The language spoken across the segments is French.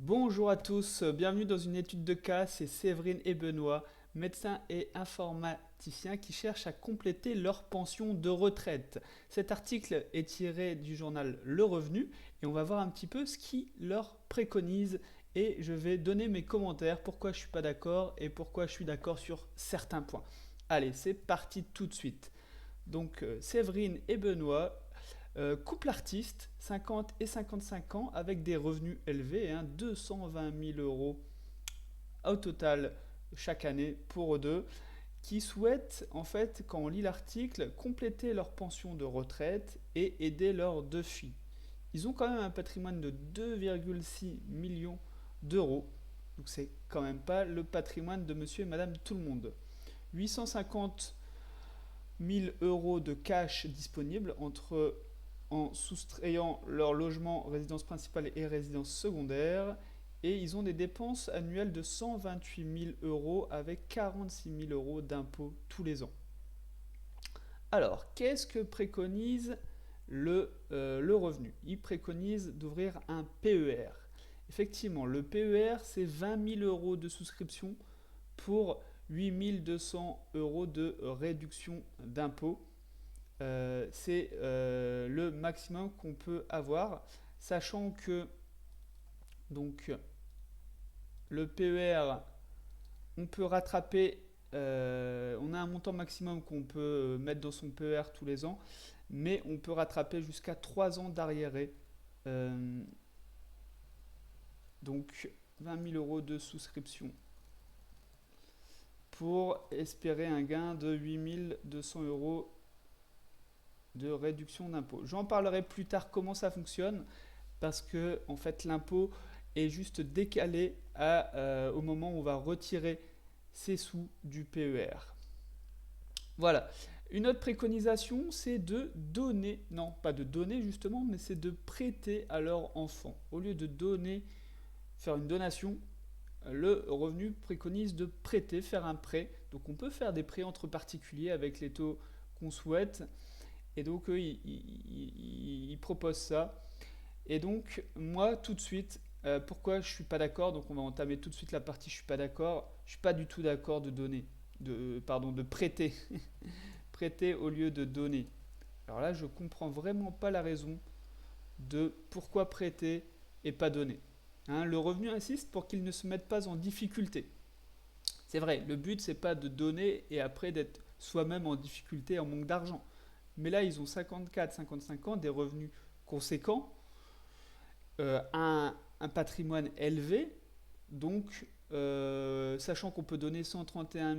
Bonjour à tous, bienvenue dans une étude de cas, c'est Séverine et Benoît, médecins et informaticiens qui cherchent à compléter leur pension de retraite. Cet article est tiré du journal Le Revenu et on va voir un petit peu ce qui leur préconise et je vais donner mes commentaires, pourquoi je ne suis pas d'accord et pourquoi je suis d'accord sur certains points. Allez, c'est parti tout de suite. Donc Séverine et Benoît, couple artiste, 50 et 55 ans, avec des revenus élevés, 220 000 euros au total chaque année pour eux deux, qui souhaitent, en fait, quand on lit l'article, compléter leur pension de retraite et aider leurs deux filles. Ils ont quand même un patrimoine de 2,6 millions d'euros, donc c'est quand même pas le patrimoine de monsieur et madame tout le monde. 850 000 euros de cash disponible en soustrayant leur logement, résidence principale et résidence secondaire. Et ils ont des dépenses annuelles de 128 000 euros avec 46 000 euros d'impôts tous les ans. Alors, qu'est-ce que préconise le revenu? Il préconise d'ouvrir un PER. Effectivement, le PER, c'est 20 000 euros de souscription pour 8 200 euros de réduction d'impôts. C'est le maximum qu'on peut avoir, sachant que donc le PER, on peut rattraper, on a un montant maximum qu'on peut mettre dans son PER tous les ans, mais on peut rattraper jusqu'à 3 ans d'arriéré. Euh, donc 20 000 euros de souscription pour espérer un gain de 8 200 euros de réduction d'impôt. J'en parlerai plus tard comment ça fonctionne parce que en fait l'impôt est juste décalé au moment où on va retirer ces sous du PER. Voilà. Une autre préconisation, c'est de donner, non pas de donner justement, mais c'est de prêter à leur enfant. Au lieu de donner, faire une donation, le revenu préconise de prêter, faire un prêt. Donc on peut faire des prêts entre particuliers avec les taux qu'on souhaite. Et donc eux, ils proposent ça. Et donc, moi, tout de suite, pourquoi je suis pas d'accord? Donc, on va entamer tout de suite la partie je suis pas d'accord. Je suis pas du tout d'accord de donner, de prêter, prêter au lieu de donner. Alors là, je comprends vraiment pas la raison de pourquoi prêter et pas donner. Le revenu insiste pour qu'ils ne se mettent pas en difficulté. C'est vrai, le but c'est pas de donner et après d'être soi-même en difficulté, en manque d'argent. Mais là, ils ont 54, 55 ans, des revenus conséquents, un patrimoine élevé, donc sachant qu'on peut donner 131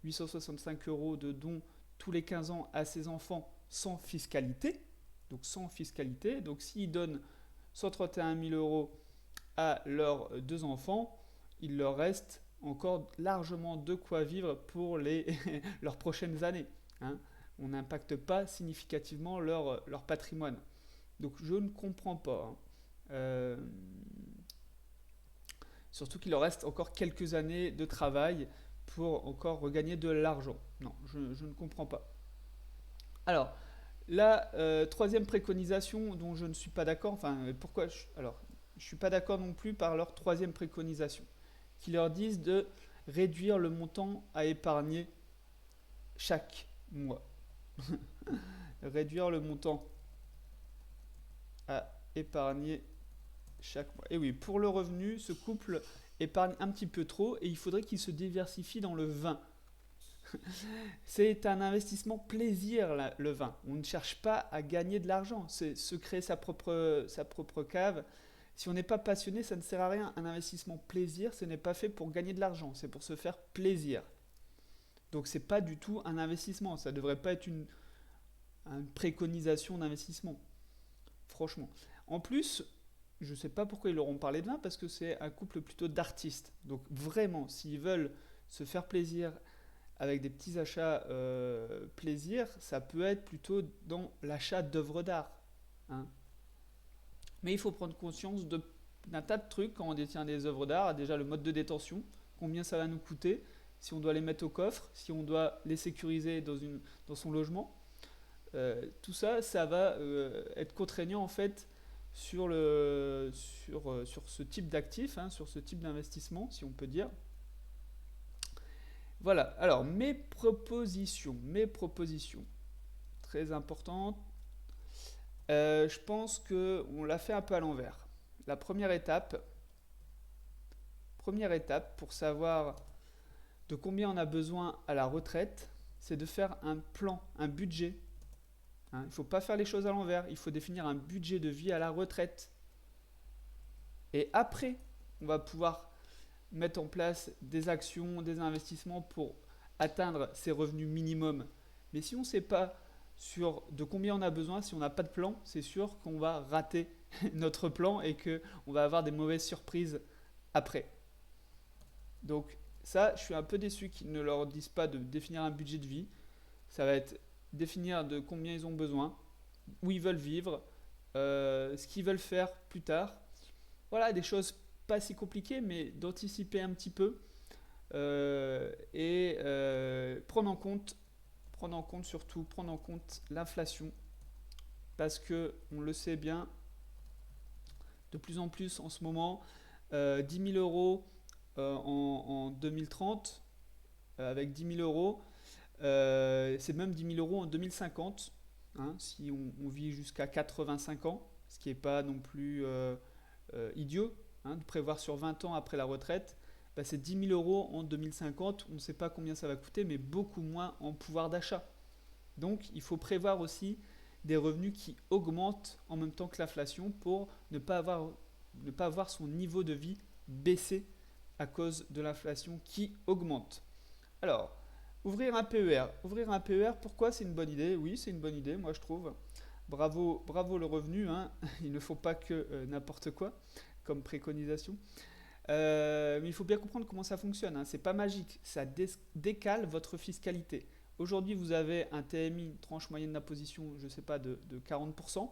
865 euros de dons tous les 15 ans à ses enfants sans fiscalité, donc s'ils donnent 131 000 euros à leurs deux enfants, il leur reste encore largement de quoi vivre pour leurs prochaines années. hein. On n'impacte pas significativement leur patrimoine. Donc je ne comprends pas. Euh, Surtout qu'il leur reste encore quelques années de travail pour encore regagner de l'argent. Non, je ne comprends pas. Alors, la troisième préconisation dont je ne suis pas d'accord, pourquoi alors, je ne suis pas d'accord non plus par leur troisième préconisation, qui leur disent de réduire le montant à épargner chaque mois. Réduire le montant à épargner chaque mois. Et oui, pour le revenu, ce couple épargne un petit peu trop et il faudrait qu'il se diversifie dans le vin. C'est un investissement plaisir, le vin. On ne cherche pas à gagner de l'argent, c'est se créer sa propre cave. Si on n'est pas passionné, ça ne sert à rien. Un investissement plaisir, ce n'est pas fait pour gagner de l'argent, c'est pour se faire plaisir. Donc c'est pas du tout un investissement, ça ne devrait pas être une préconisation d'investissement, franchement. En plus, je ne sais pas pourquoi ils leur ont parlé de vin, parce que c'est un couple plutôt d'artistes. Donc vraiment, s'ils veulent se faire plaisir avec des petits achats plaisir, ça peut être plutôt dans l'achat d'œuvres d'art. hein. Mais il faut prendre conscience d'un tas de trucs quand on détient des œuvres d'art. Déjà le mode de détention, combien ça va nous coûter, si on doit les mettre au coffre, si on doit les sécuriser dans son logement. Tout ça, ça va être contraignant en fait sur ce type d'actif, hein, sur ce type d'investissement, si on peut dire. Voilà, alors mes propositions, très importantes. Je pense qu'on l'a fait un peu à l'envers. La première étape pour savoir de combien on a besoin à la retraite, c'est de faire un plan, un budget. Hein. Il ne faut pas faire les choses à l'envers, il faut définir un budget de vie à la retraite. Et après, on va pouvoir mettre en place des actions, des investissements pour atteindre ces revenus minimums. Mais si on ne sait pas de combien on a besoin, si on n'a pas de plan, c'est sûr qu'on va rater notre plan et qu'on va avoir des mauvaises surprises après. Donc ça, je suis un peu déçu qu'ils ne leur disent pas de définir un budget de vie. Ça va être définir de combien ils ont besoin, où ils veulent vivre, ce qu'ils veulent faire plus tard. Voilà, des choses pas si compliquées, mais d'anticiper un petit peu et prendre en compte l'inflation, parce que on le sait bien, de plus en plus en ce moment, 10 000 euros en 2030, avec 10 000 euros, c'est même 10 000 euros en 2050, hein, si on vit jusqu'à 85 ans, ce qui n'est pas non plus idiot, hein, de prévoir sur 20 ans après la retraite. Bah, c'est 10 000 euros en 2050, on ne sait pas combien ça va coûter, mais beaucoup moins en pouvoir d'achat. Donc il faut prévoir aussi des revenus qui augmentent en même temps que l'inflation pour ne pas avoir son niveau de vie baisser à cause de l'inflation qui augmente. Alors, ouvrir un PER. Ouvrir un PER, pourquoi c'est une bonne idée? Oui, c'est une bonne idée, moi je trouve. Bravo, bravo le revenu, hein. Il ne faut pas que n'importe quoi comme préconisation. Mais il faut bien comprendre comment ça fonctionne, hein. C'est pas magique, ça décale votre fiscalité. Aujourd'hui, vous avez un TMI, une tranche moyenne d'imposition, je ne sais pas, de 40%.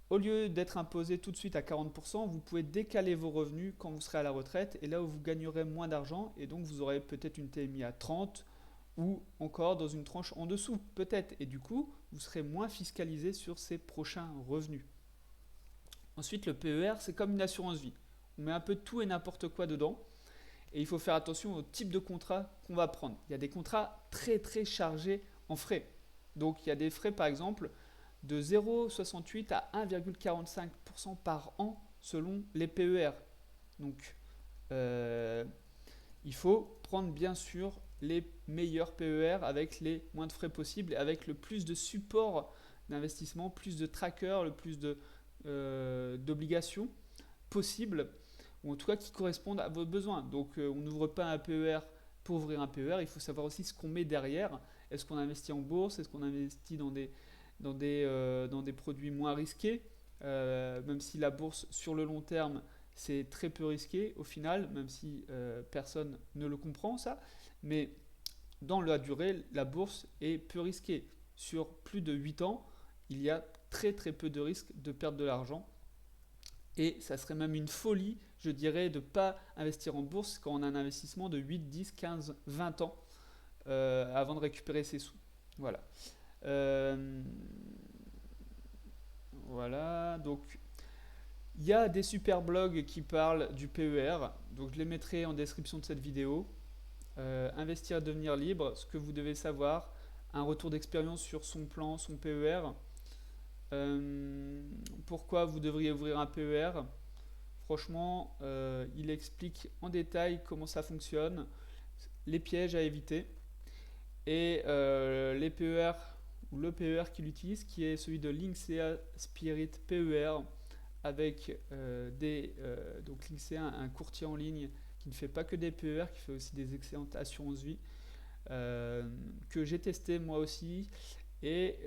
Au lieu d'être imposé tout de suite à 40%, vous pouvez décaler vos revenus quand vous serez à la retraite et là où vous gagnerez moins d'argent et donc vous aurez peut-être une TMI à 30 ou encore dans une tranche en dessous, peut-être. Et du coup, vous serez moins fiscalisé sur ces prochains revenus. Ensuite, le PER, c'est comme une assurance vie. On met un peu tout et n'importe quoi dedans. Et il faut faire attention au type de contrat qu'on va prendre. Il y a des contrats très très chargés en frais. Donc il y a des frais par exemple de 0,68 à 1,45% par an selon les PER. Donc il faut prendre bien sûr les meilleurs PER avec les moins de frais possibles et avec le plus de support d'investissement, plus de trackers, le plus d'obligations possibles, ou en tout cas qui correspondent à vos besoins. Donc on n'ouvre pas un PER pour ouvrir un PER, il faut savoir aussi ce qu'on met derrière. Est-ce qu'on investit en bourse? Est-ce qu'on investit dans des produits moins risqués, même si la bourse sur le long terme c'est très peu risqué au final, même si personne ne le comprend ça, mais dans la durée, la bourse est peu risquée. Sur plus de 8 ans, il y a très très peu de risques de perdre de l'argent. Et ça serait même une folie, je dirais, de ne pas investir en bourse quand on a un investissement de 8, 10, 15, 20 ans avant de récupérer ses sous. Voilà. Voilà, donc il y a des super blogs qui parlent du PER, donc je les mettrai en description de cette vidéo. Investir et devenir libre, ce que vous devez savoir, un retour d'expérience sur son plan, son PER, pourquoi vous devriez ouvrir un PER. Franchement, il explique en détail comment ça fonctionne, les pièges à éviter et les PER ou le PER qu'il utilise, qui est celui de Linksea Spirit PER, avec donc Linksea, un courtier en ligne qui ne fait pas que des PER, qui fait aussi des excellentes assurances vie, que j'ai testé moi aussi et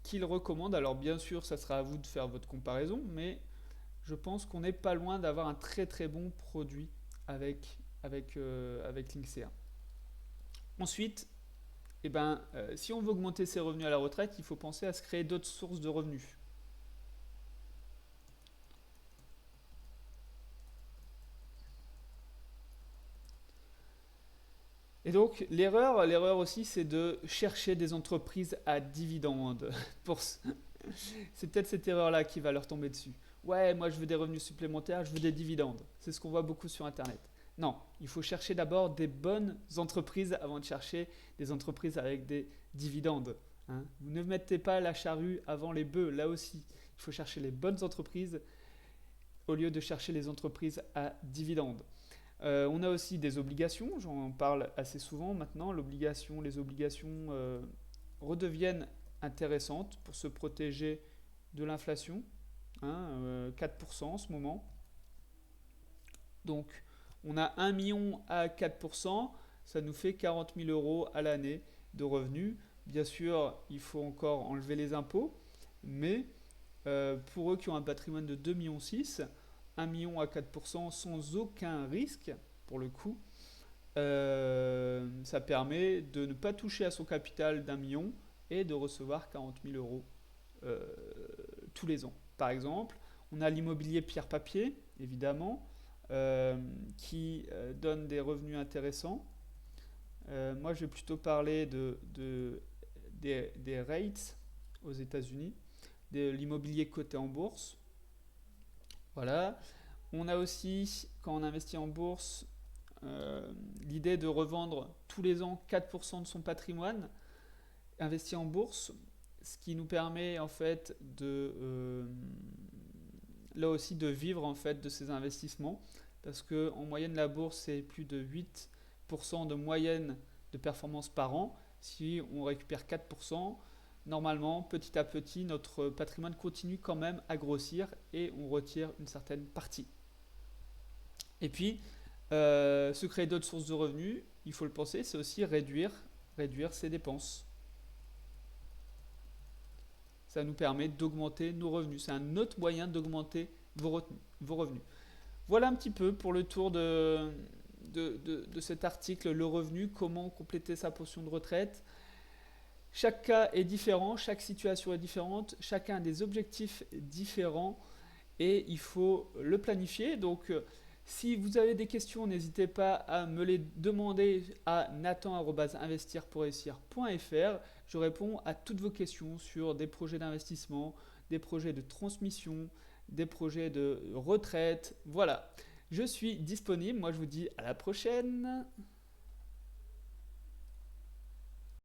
qu'il recommande. Alors bien sûr, ça sera à vous de faire votre comparaison, mais je pense qu'on n'est pas loin d'avoir un très très bon produit avec Linksea. Ensuite, si on veut augmenter ses revenus à la retraite, il faut penser à se créer d'autres sources de revenus. Et donc l'erreur aussi, c'est de chercher des entreprises à dividendes. C'est peut-être cette erreur-là qui va leur tomber dessus. Ouais, moi je veux des revenus supplémentaires, je veux des dividendes. C'est ce qu'on voit beaucoup sur Internet. Non, il faut chercher d'abord des bonnes entreprises avant de chercher des entreprises avec des dividendes. Hein. Vous ne mettez pas la charrue avant les bœufs, là aussi. Il faut chercher les bonnes entreprises au lieu de chercher les entreprises à dividendes. On a aussi des obligations, j'en parle assez souvent maintenant. Les obligations redeviennent intéressantes pour se protéger de l'inflation. 4% en ce moment. Donc, on a 1 million à 4%, ça nous fait 40 000 euros à l'année de revenus. Bien sûr, il faut encore enlever les impôts, mais pour eux qui ont un patrimoine de 2,6 millions, 1 million à 4% sans aucun risque, pour le coup, ça permet de ne pas toucher à son capital d'1 million et de recevoir 40 000 euros tous les ans. Par exemple, on a l'immobilier pierre-papier, évidemment, qui donne des revenus intéressants. Moi, je vais plutôt parler des rates aux États-Unis, de l'immobilier coté en bourse. Voilà. On a aussi, quand on investit en bourse, l'idée de revendre tous les ans 4% de son patrimoine investi en bourse, ce qui nous permet en fait là aussi de vivre en fait de ces investissements, parce que en moyenne la bourse c'est plus de 8% de moyenne de performance par an. Si on récupère 4%, normalement petit à petit notre patrimoine continue quand même à grossir et on retire une certaine partie. Et puis se créer d'autres sources de revenus, il faut le penser, c'est aussi réduire ses dépenses. Ça nous permet d'augmenter nos revenus. C'est un autre moyen d'augmenter vos revenus. Voilà un petit peu pour le tour de cet article, le revenu, comment compléter sa pension de retraite. Chaque cas est différent, chaque situation est différente, chacun a des objectifs différents et il faut le planifier. Donc, si vous avez des questions, n'hésitez pas à me les demander à nathan@investirpourréussir.fr. Je réponds à toutes vos questions sur des projets d'investissement, des projets de transmission, des projets de retraite. Voilà, je suis disponible. Moi, je vous dis à la prochaine.